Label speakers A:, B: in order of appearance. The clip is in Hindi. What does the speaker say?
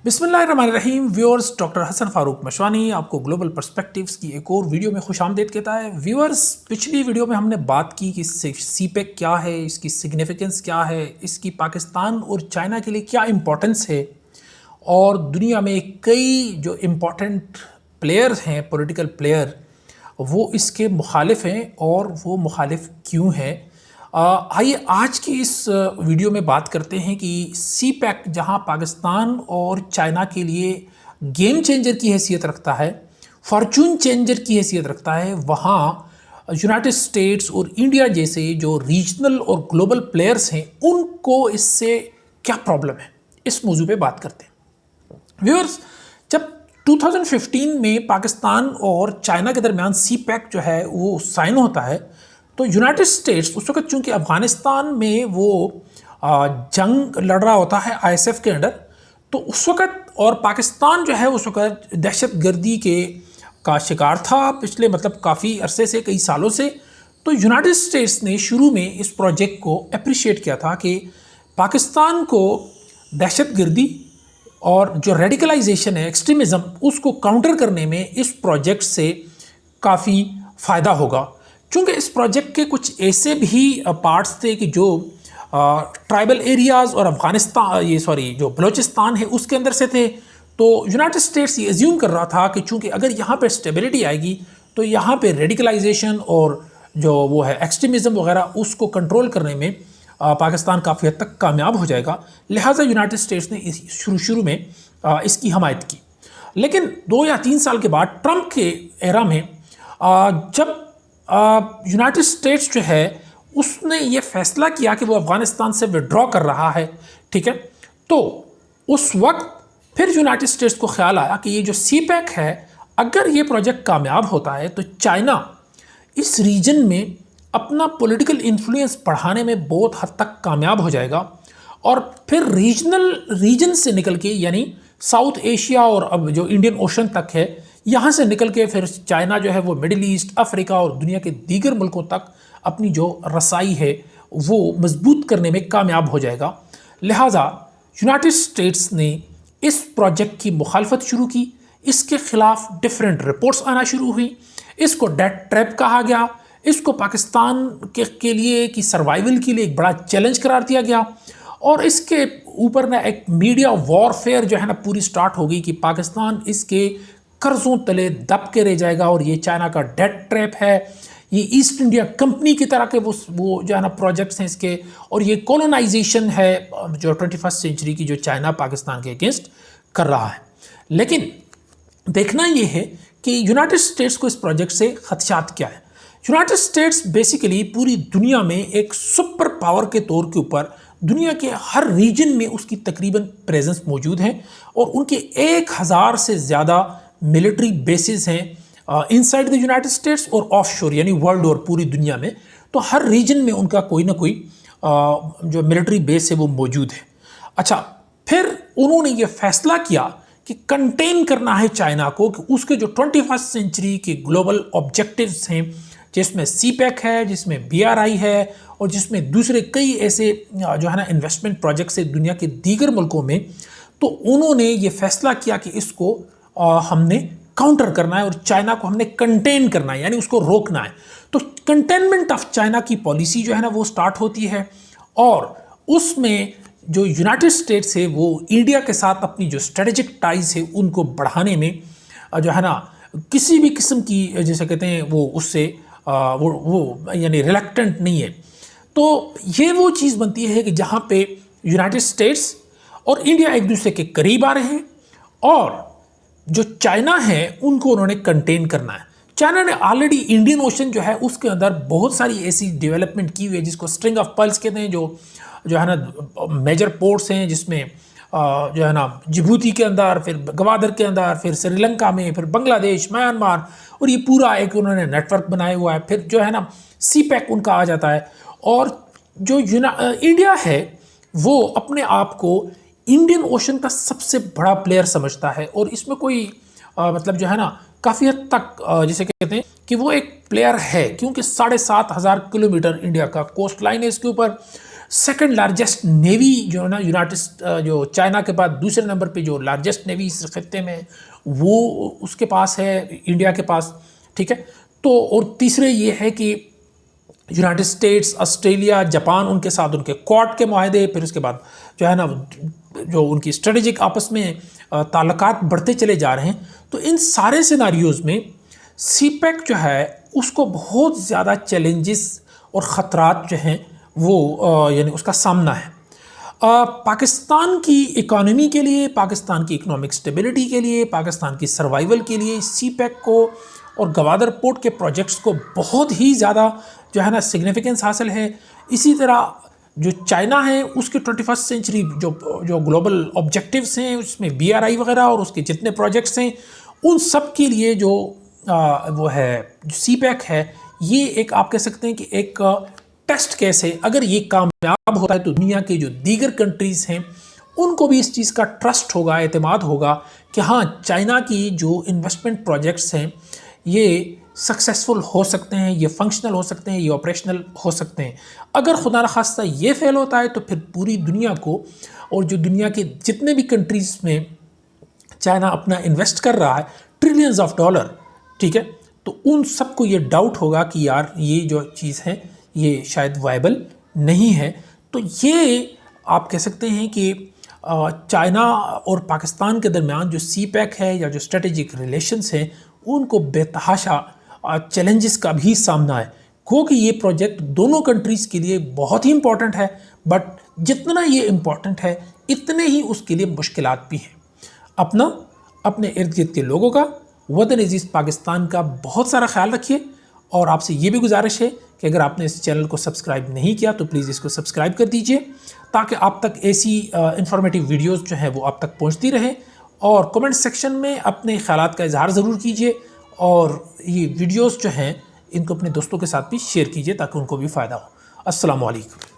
A: बिस्मिल्लाहिर्रहमानिर्रहीम व्यूअर्स, डॉक्टर हसन फारूक मशवानी आपको ग्लोबल पर्सपेक्टिव्स की एक और वीडियो में खुशामदीद कहता है। व्यूअर्स, पिछली वीडियो में हमने बात की कि सीपेक क्या है, इसकी सिग्निफिकेंस क्या है, इसकी पाकिस्तान और चाइना के लिए क्या इम्पोर्टेंस है और दुनिया में कई जो इम्पोर्टेंट प्लेयर्स हैं, पॉलिटिकल प्लेयर, वो इसके मुखालिफ हैं और वो मुखालिफ क्यों हैं। आइए आज की इस वीडियो में बात करते हैं कि सीपैक जहां पाकिस्तान और चाइना के लिए गेम चेंजर की हैसियत रखता है, फॉर्चून चेंजर की हैसियत रखता है, वहां यूनाइटेड स्टेट्स और इंडिया जैसे जो रीजनल और ग्लोबल प्लेयर्स हैं उनको इससे क्या प्रॉब्लम है, इस मौजू पे बात करते हैं। व्यूअर्स, जब 2015 में पाकिस्तान और चाइना के दरमियान सीपैक जो है वो साइन होता है तो यूनाइटेड स्टेट्स उस वक्त चूंकि अफ़गानिस्तान में वो जंग लड़ रहा होता है आईएसएफ के अंडर, तो उस वक्त और पाकिस्तान जो है उस वक्त दहशतगर्दी का शिकार था पिछले काफ़ी अरसे से, कई सालों से। तो यूनाइटेड स्टेट्स ने शुरू में इस प्रोजेक्ट को अप्रिशिएट किया था कि पाकिस्तान को दहशतगर्दी और जो रेडिकलाइजेशन है, एक्सट्रीमिज़म, उसको काउंटर करने में इस प्रोजेक्ट से काफ़ी फ़ायदा होगा। चूँकि इस प्रोजेक्ट के कुछ ऐसे भी पार्ट्स थे कि जो ट्राइबल एरियाज़ और जो बलूचिस्तान है उसके अंदर से थे, तो यूनाइटेड स्टेट्स ये एज्यूम कर रहा था कि चूँकि अगर यहाँ पे स्टेबिलिटी आएगी तो यहाँ पे रेडिकलाइजेशन और जो वो है एक्सट्रीमिज़म वगैरह उसको कंट्रोल करने में पाकिस्तान काफ़ी हद तक कामयाब हो जाएगा। लिहाजा यूनाइटेड स्टेट्स ने शुरू में इसकी हमायत की। लेकिन 2 या 3 साल के बाद ट्रंप के एरा में जब यूनाइटेड स्टेट्स जो है उसने ये फैसला किया कि वो अफ़गानिस्तान से विड्रॉ कर रहा है, ठीक है, तो उस वक्त फिर यूनाइटेड स्टेट्स को ख्याल आया कि ये जो सीपैक है, अगर ये प्रोजेक्ट कामयाब होता है तो चाइना इस रीजन में अपना पॉलिटिकल इन्फ्लुएंस बढ़ाने में बहुत हद तक कामयाब हो जाएगा और फिर रीजन से निकल के, यानी साउथ एशिया और अब जो इंडियन ओशन तक है, यहाँ से निकल के फिर चाइना जो है वो मिडिल ईस्ट, अफ्रीका और दुनिया के दीगर मुल्कों तक अपनी जो रसाई है वो मजबूत करने में कामयाब हो जाएगा। लिहाजा यूनाइटेड स्टेट्स ने इस प्रोजेक्ट की मुखालफत शुरू की, इसके खिलाफ डिफरेंट रिपोर्ट्स आना शुरू हुई, इसको डेथ ट्रैप कहा गया, इसको पाकिस्तान के लिए कि सर्वाइवल के लिए एक बड़ा चैलेंज करार दिया गया और इसके ऊपर ना एक मीडिया वॉरफेयर जो है ना पूरी स्टार्ट हो गई कि पाकिस्तान इसके कर्जों तले दब के रह जाएगा और ये चाइना का डेथ ट्रैप है, ये ईस्ट इंडिया कंपनी की तरह के वो जो है ना प्रोजेक्ट्स हैं इसके, और ये कॉलोनाइजेशन है जो 21st सेंचुरी की जो चाइना पाकिस्तान के अगेंस्ट कर रहा है। लेकिन देखना ये है कि यूनाइटेड स्टेट्स को इस प्रोजेक्ट से खदशात क्या है। यूनाइटेड स्टेट्स बेसिकली पूरी दुनिया में एक सुपर पावर के तौर के ऊपर दुनिया के हर रीजन में उसकी तकरीबन प्रेजेंस मौजूद है और उनके 1000 से ज़्यादा मिलिट्री बेसिस हैं इनसाइड द यूनाइटेड स्टेट्स और ऑफशोर, यानी वर्ल्ड और पूरी दुनिया में। तो हर रीजन में उनका कोई ना कोई जो मिलिट्री बेस है वो मौजूद है। अच्छा, फिर उन्होंने ये फैसला किया कि कंटेन करना है चाइना को, कि उसके जो 21st सेंचुरी के ग्लोबल ऑब्जेक्टिव्स हैं, जिसमें सीपैक है, जिसमें BRI है और जिसमें दूसरे कई ऐसे जो है ना इन्वेस्टमेंट प्रोजेक्ट्स है दुनिया के दीगर मुल्कों में, तो उन्होंने ये फैसला किया कि इसको हमने काउंटर करना है और चाइना को हमने कंटेन करना है, यानी उसको रोकना है। तो कंटेनमेंट ऑफ चाइना की पॉलिसी जो है ना वो स्टार्ट होती है और उसमें जो यूनाइटेड स्टेट्स है वो इंडिया के साथ अपनी जो स्ट्रेटेजिक टाइज है उनको बढ़ाने में जो है ना किसी भी किस्म की, जैसे कहते हैं, वो उससे वो यानी रिलक्टेंट नहीं है। तो ये वो चीज़ बनती है कि जहाँ पे यूनाइटेड स्टेट्स और इंडिया एक दूसरे के करीब आ रहे हैं और जो चाइना है उनको उन्होंने कंटेन करना है। चाइना ने ऑलरेडी इंडियन ओशन जो है उसके अंदर बहुत सारी ऐसी डेवलपमेंट की हुई है जिसको स्ट्रिंग ऑफ पर्ल्स कहते हैं, जो है ना मेजर पोर्ट्स हैं, जिसमें जो है ना जिबूती के अंदर, फिर गवादर के अंदर, फिर श्रीलंका में, फिर बांग्लादेश, म्यांमार, और ये पूरा एक उन्होंने नेटवर्क बनाया हुआ है। फिर जो है ना सीपैक उनका आ जाता है और जो इंडिया है वो अपने आप को इंडियन ओशन का सबसे बड़ा प्लेयर समझता है और इसमें कोई जो है ना काफ़ी हद तक जिसे कहते हैं कि वो एक प्लेयर है, क्योंकि 7,500 किलोमीटर इंडिया का कोस्ट लाइन है इसके ऊपर। सेकंड लार्जेस्ट नेवी जो है ना यूनाइटेड जो चाइना के बाद दूसरे नंबर पे जो लार्जेस्ट नेवी इस खत्ते में वो उसके पास है, इंडिया के पास, ठीक है। तो और तीसरे ये है कि यूनाइटेड स्टेट्स, ऑस्ट्रेलिया, जापान, उनके साथ उनके क्वाड के माहदे, फिर उसके बाद जो है ना जो उनकी स्ट्रेटेजिक आपस में ताल्लुकात बढ़ते चले जा रहे हैं। तो इन सारे सिनारियोज़ में सीपेक जो है उसको बहुत ज़्यादा चैलेंजेस और ख़तरात जो हैं वो यानी उसका सामना है। पाकिस्तान की इकॉनमी के लिए, पाकिस्तान की इकोनॉमिक स्टेबिलिटी के लिए, पाकिस्तान की सर्वाइवल के लिए सीपेक को और गवादर पोर्ट के प्रोजेक्ट्स को बहुत ही ज़्यादा जो है ना सिग्निफिकेंस हासिल है। इसी तरह जो चाइना है उसके 21st सेंचुरी जो ग्लोबल ऑब्जेक्टिव्स हैं उसमें BRI वगैरह और उसके जितने प्रोजेक्ट्स हैं उन सब के लिए जो वो है जो सीपेक है, ये एक आप कह सकते हैं कि एक टेस्ट केस है। अगर ये कामयाब होता है तो दुनिया के जो दीगर कंट्रीज़ हैं उनको भी इस चीज़ का ट्रस्ट होगा, एतमाद होगा कि हाँ, चाइना की जो इन्वेस्टमेंट प्रोजेक्ट्स हैं ये सक्सेसफुल हो सकते हैं, ये फंक्शनल हो सकते हैं, ये ऑपरेशनल हो सकते हैं। अगर खुदा न खास्ता ये फेल होता है तो फिर पूरी दुनिया को और जो दुनिया के जितने भी कंट्रीज़ में चाइना अपना इन्वेस्ट कर रहा है ट्रिलियंस ऑफ डॉलर, ठीक है, तो उन सबको ये डाउट होगा कि यार ये जो चीज़ है ये शायद वायबल नहीं है। तो ये आप कह सकते हैं कि चाइना और पाकिस्तान के दरमियान जो सीपेक है या जो स्ट्रेटेजिक रिलेशंस हैं उनको बेतहाशा चैलेंजेस का भी सामना है, क्योंकि ये प्रोजेक्ट दोनों कंट्रीज़ के लिए बहुत ही इम्पॉर्टेंट है। बट जितना ये इम्पॉर्टेंट है इतने ही उसके लिए मुश्किलात भी हैं। अपने इर्द गिर्द के लोगों का, वतन अजीज़ पाकिस्तान का बहुत सारा ख्याल रखिए। और आपसे ये भी गुजारिश है कि अगर आपने इस चैनल को सब्सक्राइब नहीं किया तो प्लीज़ इसको सब्सक्राइब कर दीजिए ताकि आप तक ऐसी इंफॉर्मेटिव वीडियोस जो हैं वो आप तक पहुंचती रहें। और कमेंट सेक्शन में अपने ख्यालात का इजहार ज़रूर कीजिए और ये वीडियोस जो हैं इनको अपने दोस्तों के साथ भी शेयर कीजिए ताकि उनको भी फ़ायदा हो। अस्सलामु अलैकुम।